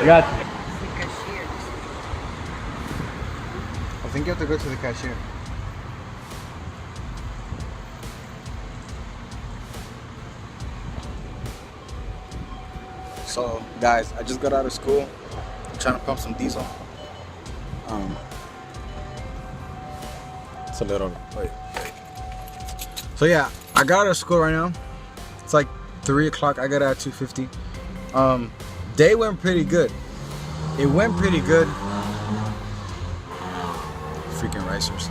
Got you. The cashier. I think you have to go to the cashier. So, guys, I just got out of school. I'm trying to pump some diesel. It's a little. Wait. So yeah, I got out of school right now. It's like 3 o'clock. I got out at 2:50. Day went pretty good. It went pretty good. Freaking racers.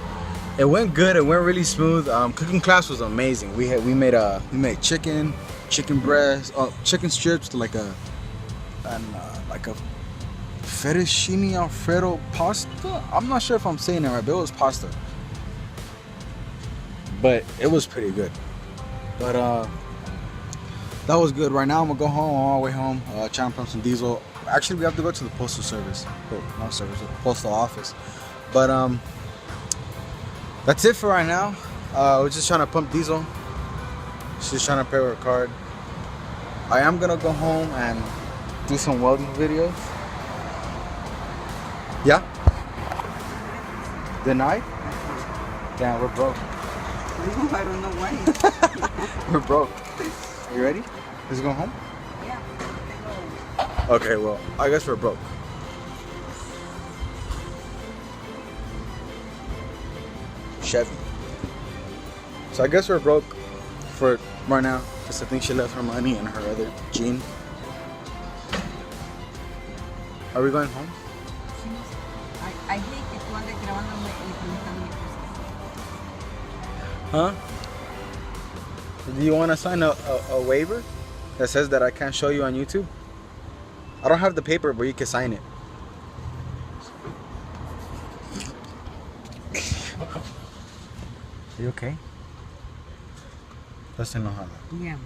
It went good. It went really smooth. Cooking class was amazing. We made chicken breast, chicken strips, like a fettuccine alfredo pasta. I'm not sure if I'm saying it right, but it was pasta. But it was pretty good. But that was good. Right now I'm gonna go home. On my way home, trying to pump some diesel. Actually, we have to go to the postal service. Not service, the postal office. But that's it for right now. We're just trying to pump diesel. She's trying to pay her card. I am gonna go home and do some welding videos. Yeah? Denied? Damn, we're broke. No, I don't know why. We're broke. You ready? Let's go home? Yeah. Okay, well, I guess we're broke. Chevy. So I guess we're broke for right now, because I think she left her money in her other jean. Are we going home? I hate que tú andes grabándome y preguntándome cosas. Huh? Do you want to sign a waiver that says that I can't show you on YouTube? I don't have the paper, but you can sign it. Are you okay? Estás enojada. Yeah.